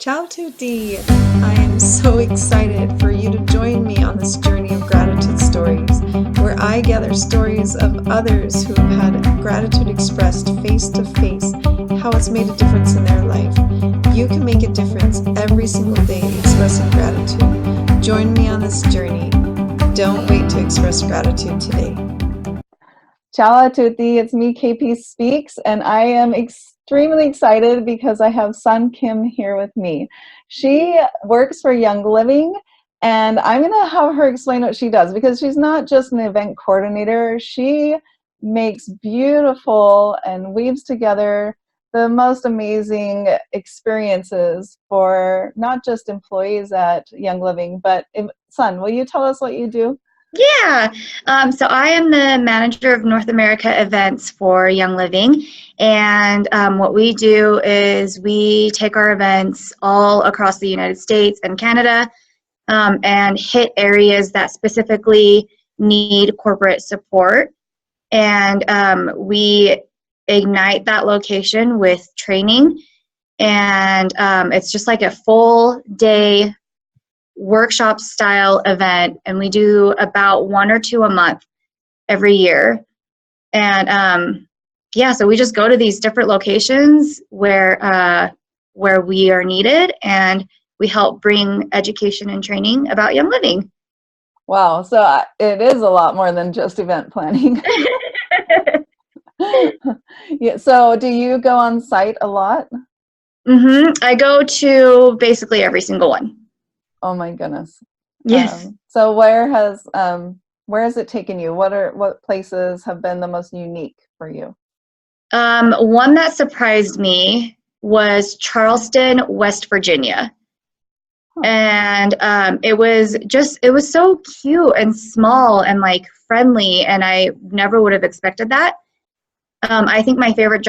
Ciao tutti! I am so excited for you to join me on this journey of gratitude stories, where I gather stories of others who have had gratitude expressed face to face, how it's made a difference in their life. You can make a difference every single day expressing gratitude. Join me on this journey. Don't wait to express gratitude today. Ciao a tutti, it's me, KP Speaks, and I am extremely excited because I have Sun Kim here with me. She works for Young Living, and I'm going to have her explain what she does because she's not just an event coordinator. She makes beautiful and weaves together the most amazing experiences for not just employees at Young Living, but Sun, will you tell us what you do? Yeah, so I am the manager of North America events for Young Living, and what we do is we take our events all across the United States and Canada and hit areas that specifically need corporate support, and we ignite that location with training, and it's just like a full day workshop style event, and we do about one or two a month every year. And yeah, so we just go to these different locations where we are needed, and we help bring education and training about Young Living. Wow, so it is a lot more than just event planning. Yeah, so do you go on site a lot? I go to basically every single one. Oh my goodness. Yes. So where has it taken you? What places have been the most unique for you? One that surprised me was Charleston, West Virginia. Huh. And it was so cute and small and like friendly, and I never would have expected that. I think my favorite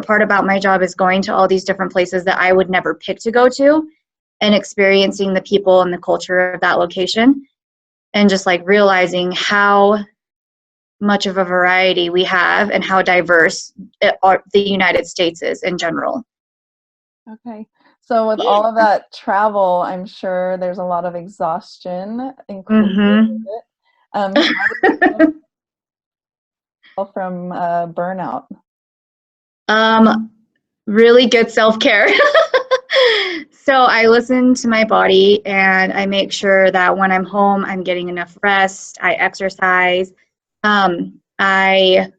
part about my job is going to all these different places that I would never pick to go to, and experiencing the people and the culture of that location, and just like realizing how much of a variety we have and how diverse the United States is in general. Okay. So with all of that travel, I'm sure there's a lot of exhaustion included with it. How do you heal from burnout? Really good self-care. So I listen to my body, and I make sure that when I'm home, I'm getting enough rest. I exercise. I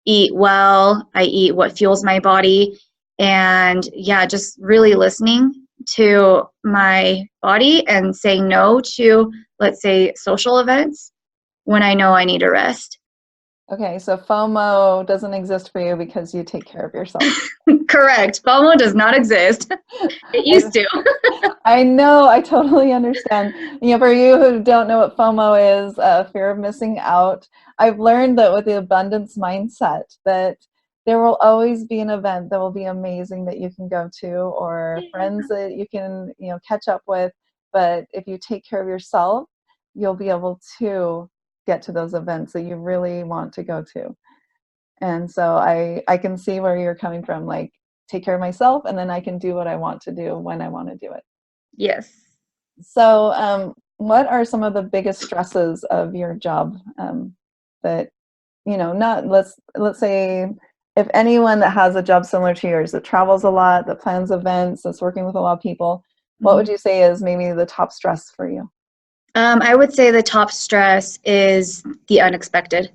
eat well. I eat what fuels my body. And yeah, just really listening to my body and saying no to, let's say, social events when I know I need a rest. Okay, so FOMO doesn't exist for you because you take care of yourself. Correct. FOMO does not exist. It used to. I know, I totally understand. For you who don't know what FOMO is, fear of missing out, I've learned that with the abundance mindset, that there will always be an event that will be amazing that you can go to, or friends that you can, catch up with. But if you take care of yourself, you'll be able to get to those events that you really want to go to. And so I can see where you're coming from, like, take care of myself, and then I can do what I want to do when I want to do it. Yes. So, what are some of the biggest stresses of your job that not let's say if anyone that has a job similar to yours that travels a lot, that plans events, that's working with a lot of people, what would you say is maybe the top stress for you? I would say the top stress is the unexpected.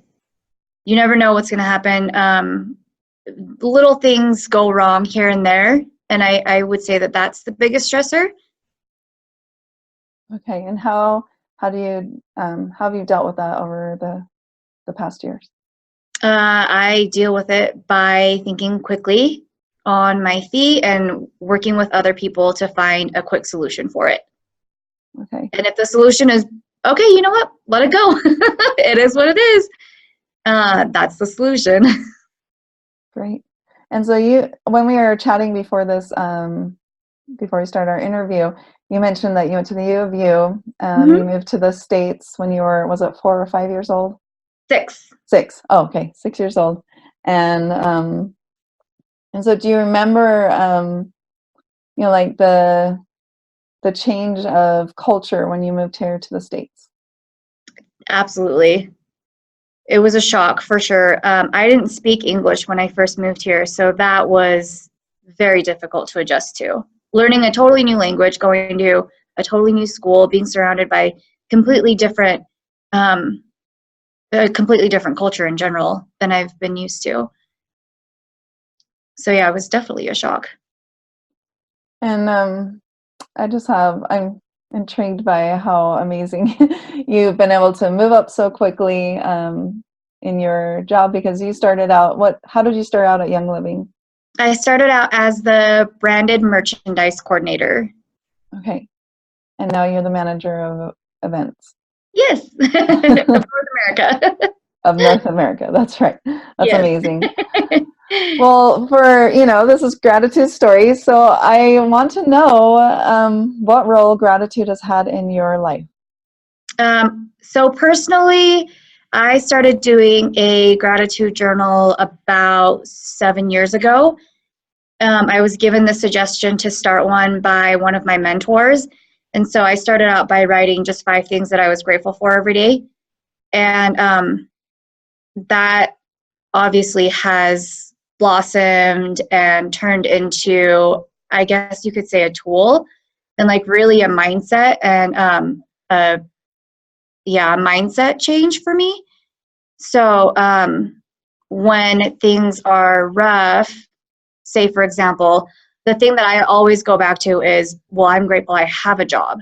You never know what's going to happen. Little things go wrong here and there, and I would say that that's the biggest stressor. Okay, and how have you dealt with that over the past years? I deal with it by thinking quickly on my feet and working with other people to find a quick solution for it. Okay. And if the solution is, okay, you know what, let it go. It is what it is. That's the solution. Great. And so when we were chatting before this, before we started our interview, you mentioned that you went to the U of U. You moved to the States when you were, was it 4 or 5 years old? 6. 6. Oh, okay, 6 years old. And so, do you remember like the change of culture when you moved here to the States? Absolutely. It was a shock for sure. I didn't speak English when I first moved here, so that was very difficult to adjust to. Learning a totally new language, going to a totally new school, being surrounded by completely different, a completely different culture in general than I've been used to. So yeah, it was definitely a shock. And I'm intrigued by how amazing you've been able to move up so quickly in your job, because you started out, how did you start out at Young Living? I started out as the branded merchandise coordinator. Okay. And now you're the manager of events. Yes, of North America. Of North America. That's right. That's Yes. amazing. Well, this is gratitude stories. So I want to know what role gratitude has had in your life. So personally, I started doing a gratitude journal about 7 years ago. I was given the suggestion to start one by one of my mentors. And so I started out by writing just 5 things that I was grateful for every day. And that obviously has blossomed and turned into, I guess you could say, a tool and like really a mindset and a mindset change for me. So when things are rough, say for example, the thing that I always go back to is, well, I'm grateful I have a job.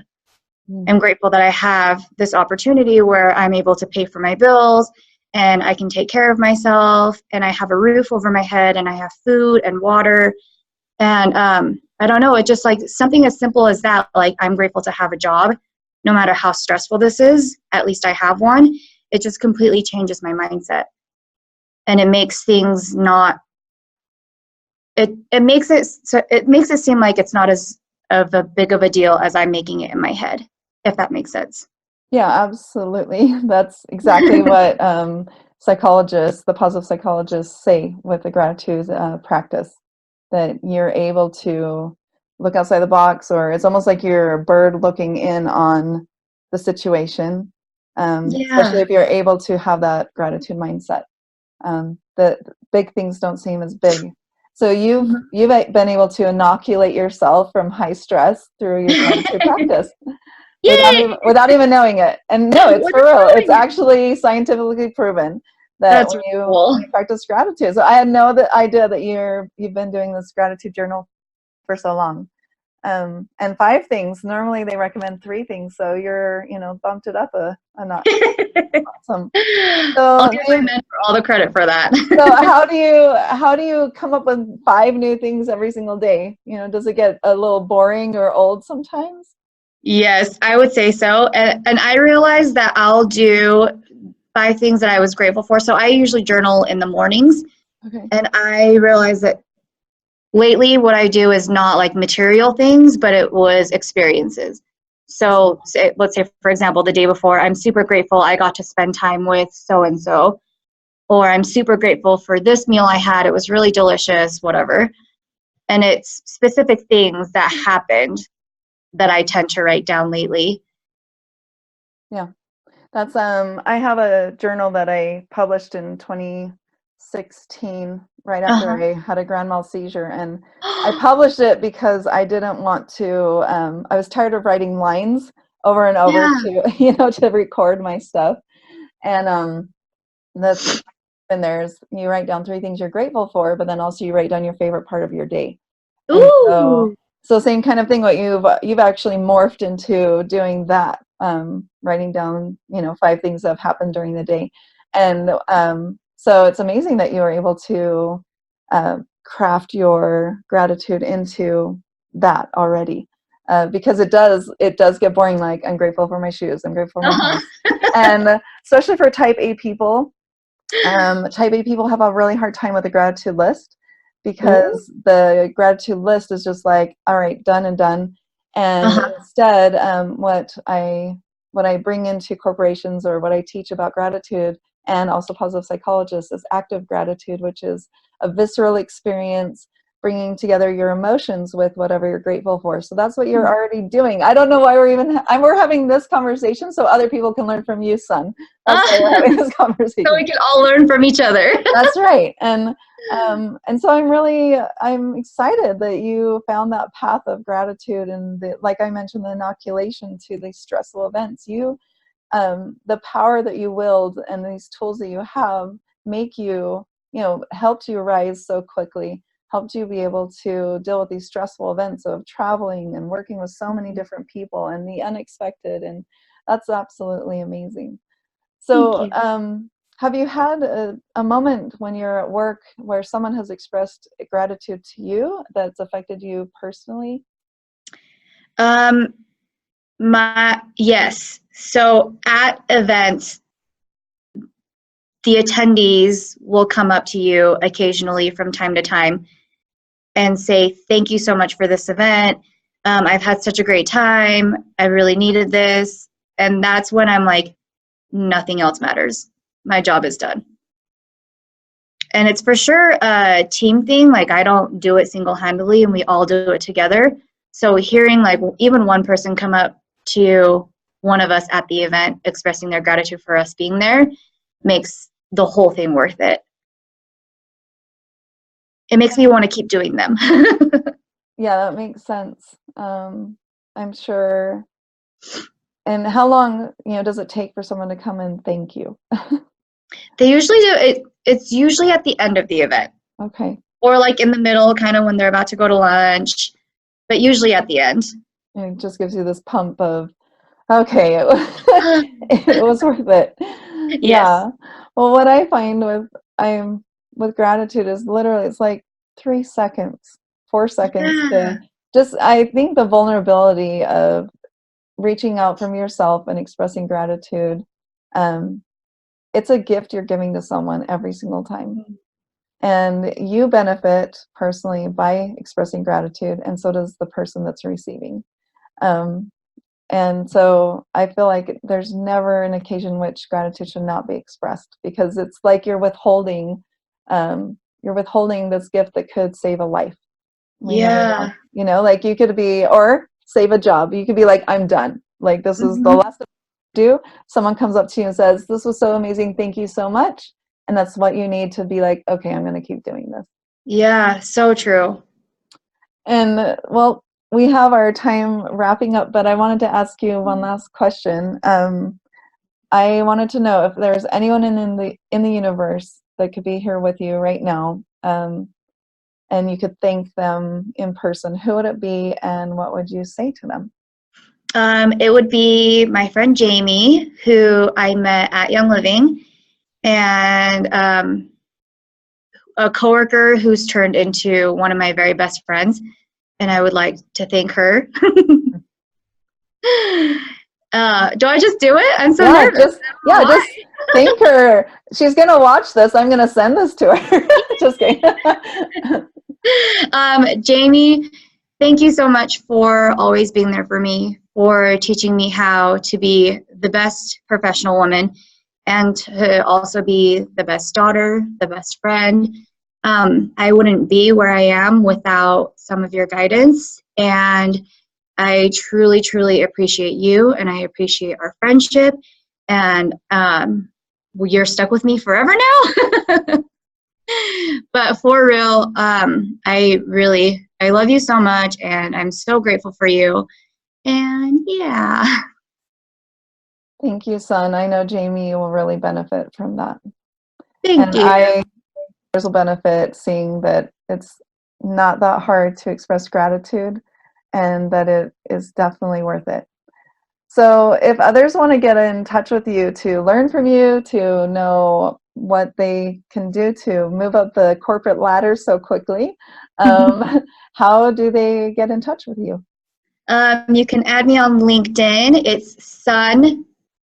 I'm grateful that I have this opportunity where I'm able to pay for my bills and I can take care of myself and I have a roof over my head and I have food and water. And I don't know, it's just like something as simple as that, like I'm grateful to have a job. No matter how stressful this is, at least I have one. It just completely changes my mindset. And it makes things not, it makes it seem like it's not as of a big of a deal as I'm making it in my head, if that makes sense. Yeah, absolutely. That's exactly what the positive psychologists say with the gratitude practice, that you're able to look outside the box, or it's almost like you're a bird looking in on the situation, especially Yeah. if you're able to have that gratitude mindset. The big things don't seem as big. So you've been able to inoculate yourself from high stress through your gratitude practice. Yay! Without even knowing it. And no, it's for Without real. It's knowing it. actually scientifically proven that That's when really you cool. practice gratitude. So I had no idea that you've been doing this gratitude journal for so long. And 5 things. Normally they recommend 3 things. So you're, bumped it up a notch. Awesome. I'll So give my mentor all the credit for that. so how do you come up with 5 new things every single day? Does it get a little boring or old sometimes? Yes, I would say so. And I realized that I'll do 5 things that I was grateful for. So I usually journal in the mornings. Okay. And I realized that lately what I do is not like material things, but it was experiences. So let's say, for example, the day before, I'm super grateful I got to spend time with so-and-so. Or I'm super grateful for this meal I had. It was really delicious, whatever. And it's specific things that happened that I tend to write down lately. Yeah. That's I have a journal that I published in 2016, right after I had a grand mal seizure, and I published it because I didn't want to I was tired of writing lines over and over Yeah. to to record my stuff. And that's and there's you write down 3 things you're grateful for, but then also you write down your favorite part of your day. And Ooh. so same kind of thing, what you've actually morphed into doing that, writing down 5 things that have happened during the day. And so it's amazing that you were able to craft your gratitude into that already, because it does get boring. Like, I'm grateful for my shoes, I'm grateful for my house. And especially for type A people, type A people have a really hard time with the gratitude list, because the gratitude list is just like, all right, done and done. And instead, what I bring into corporations, or what I teach about gratitude and also positive psychologists, is active gratitude, which is a visceral experience bringing together your emotions with whatever you're grateful for. So that's what you're already doing. I don't know why we're having this conversation so other people can learn from you, son. That's why we're having this conversation. So we can all learn from each other. That's right. And so I'm excited that you found that path of gratitude, and like I mentioned, the inoculation to these stressful events. The power that you willed and these tools that you have make you, helped you rise so quickly, helped you be able to deal with these stressful events of traveling and working with so many different people and the unexpected. And that's absolutely amazing. So, have you had a moment when you're at work where someone has expressed gratitude to you that's affected you personally? Yes. So at events, the attendees will come up to you occasionally from time to time and say, thank you so much for this event. I've had such a great time. I really needed this. And that's when I'm like, nothing else matters. My job is done. And it's for sure a team thing. Like, I don't do it single-handedly, and we all do it together. So hearing like even one person come up to one of us at the event expressing their gratitude for us being there makes the whole thing worth it. It makes me want to keep doing them. Yeah, that makes sense. I'm sure. And how long, does it take for someone to come and thank you? They usually do it. It's usually at the end of the event. Okay. Or like in the middle, kind of when they're about to go to lunch, but usually at the end. It just gives you this pump of, okay, it was worth it. Yes. Yeah. Well, what I find with gratitude is literally it's like 3 seconds, 4 seconds to just, I think the vulnerability of reaching out from yourself and expressing gratitude, it's a gift you're giving to someone every single time. And you benefit personally by expressing gratitude, and so does the person that's receiving. And so I feel like there's never an occasion which gratitude should not be expressed, because it's like you're withholding this gift that could save a life. Yeah. Like you could be, or save a job. You could be like, I'm done. Like, this is the last thing I do. Someone comes up to you and says, this was so amazing. Thank you so much. And that's what you need to be like, okay, I'm going to keep doing this. Yeah, so true. And well, we have our time wrapping up, but I wanted to ask you one last question. I wanted to know if there's anyone in the universe that could be here with you right now, and you could thank them in person. Who would it be, and what would you say to them? It would be my friend Jamie, who I met at Young Living, and a coworker who's turned into one of my very best friends, and I would like to thank her. Do I just do it? I'm so nervous. Just thank her. She's gonna watch this. I'm gonna send this to her. Just kidding. Jamie, thank you so much for always being there for me, for teaching me how to be the best professional woman, and to also be the best daughter, the best friend. I wouldn't be where I am without some of your guidance, and I truly, truly appreciate you, and I appreciate our friendship, and you're stuck with me forever now. But for real, I love you so much, and I'm so grateful for you. And yeah. Thank you, son. I know Jamie will really benefit from that. Thank you. Others will benefit seeing that it's not that hard to express gratitude, and that it is definitely worth it. So if others want to get in touch with you to learn from you, to know what they can do to move up the corporate ladder so quickly, how do they get in touch with you? You can add me on LinkedIn. It's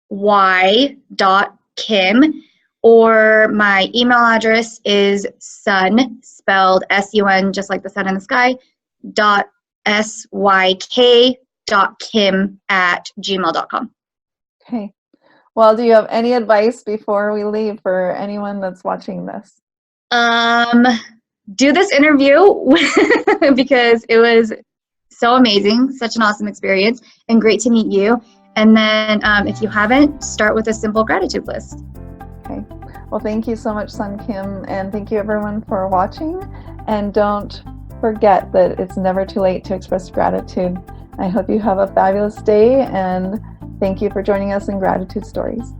suny.kim, or my email address is sun, spelled S-U-N, just like the sun in the sky, .syk.kim@gmail.com. Okay. Well, do you have any advice before we leave for anyone that's watching this? do this interview because it was so amazing, such an awesome experience, and great to meet you. And then if you haven't, start with a simple gratitude list. Okay. Well, thank you so much, Sun Kim, and thank you everyone for watching. And don't forget that it's never too late to express gratitude. I hope you have a fabulous day, and thank you for joining us in Gratitude Stories.